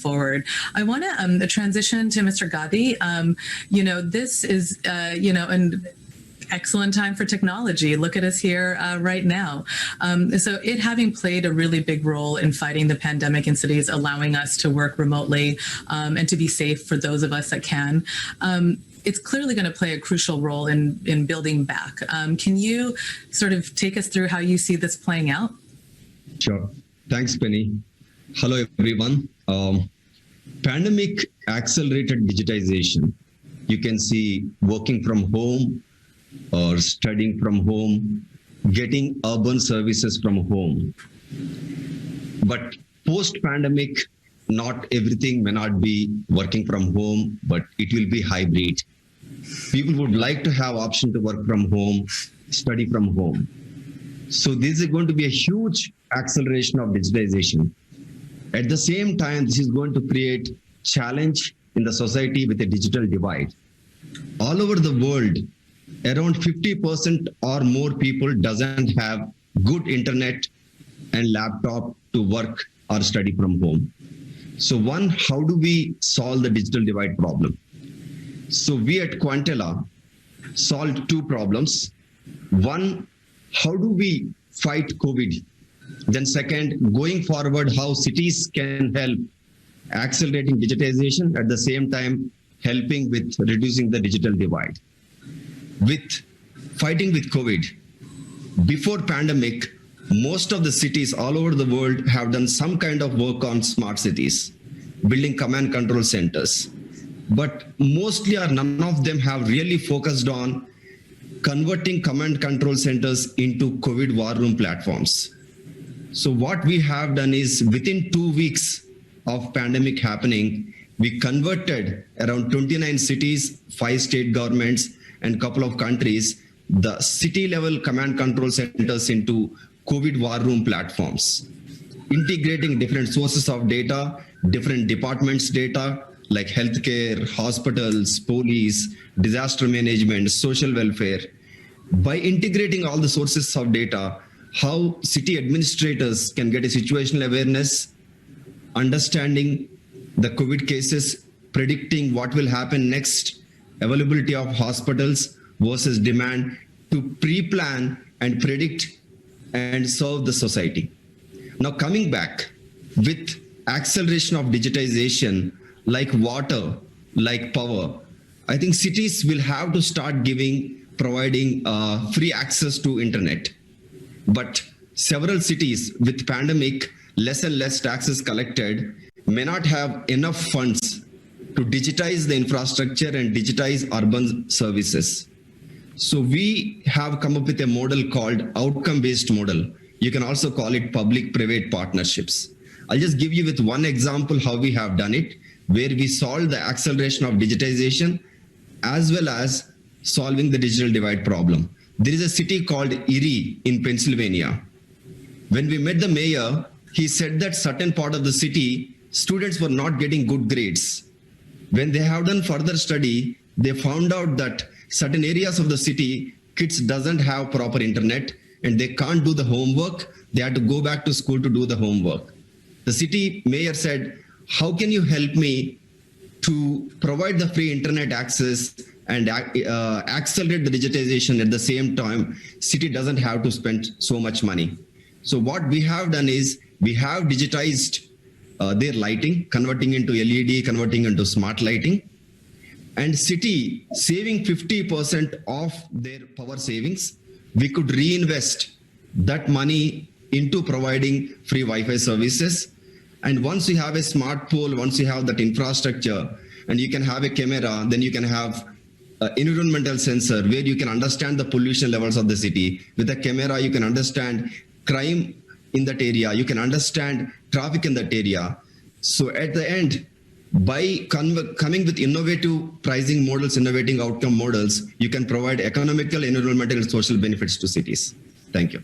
forward. I want to transition to Mr. Gadhi. This is, an excellent time for technology. Look at us here right now. So it having played a really big role in fighting the pandemic in cities, allowing us to work remotely and to be safe for those of us that can. It's clearly going to play a crucial role in building back. Can you sort of take us through how you see this playing out? Sure. Thanks, Penny. Hello, everyone. Pandemic accelerated digitization. You can see working from home or studying from home, getting urban services from home. But post-pandemic, not everything may not be working from home, but it will be hybrid. People would like to have option to work from home, study from home. So this is going to be a huge acceleration of digitization. At the same time, this is going to create challenge in the society with a digital divide. All over the world, around 50% or more people doesn't have good internet and laptop to work or study from home. So one, how do we solve the digital divide problem? So we at Quantela solved two problems. One, how do we fight COVID? Then second, going forward, how cities can help accelerating digitization, at the same time helping with reducing the digital divide. With fighting with COVID, before pandemic, most of the cities all over the world have done some kind of work on smart cities, building command control centers. But mostly or none of them have really focused on converting command control centers into COVID war room platforms. So what we have done is within 2 weeks of pandemic happening, we converted around 29 cities, 5 state governments, and couple of countries, the city level command control centers into COVID war room platforms, integrating different sources of data, different departments' data, like healthcare, hospitals, police, disaster management, social welfare. By integrating all the sources of data, how city administrators can get a situational awareness, understanding the COVID cases, predicting what will happen next, availability of hospitals versus demand, to pre-plan and predict and serve the society. Now coming back, with acceleration of digitization, like water, like power, I think cities will have to start providing free access to internet. But several cities with pandemic, less and less taxes collected, may not have enough funds to digitize the infrastructure and digitize urban services. So we have come up with a model called outcome-based model. You can also call it public-private partnerships. I'll just give you with one example how we have done it, where we solve the acceleration of digitization as well as solving the digital divide problem. There is a city called Erie in Pennsylvania. When we met the mayor, he said that certain part of the city, students were not getting good grades. When they have done further study, they found out that certain areas of the city, kids doesn't have proper internet and they can't do the homework. They have to go back to school to do the homework. The city mayor said, how can you help me to provide the free internet access and accelerate the digitization at the same time? City doesn't have to spend so much money. So what we have done is we have digitized their lighting, converting into LED, converting into smart lighting, and city saving 50% of their power savings. We could reinvest that money into providing free Wi-Fi services. And once you have a smart pole, once you have that infrastructure, and you can have a camera, then you can have an environmental sensor where you can understand the pollution levels of the city. With a camera, you can understand crime in that area. You can understand traffic in that area. So at the end, by coming with innovative pricing models, innovating outcome models, you can provide economical, environmental, and social benefits to cities. Thank you.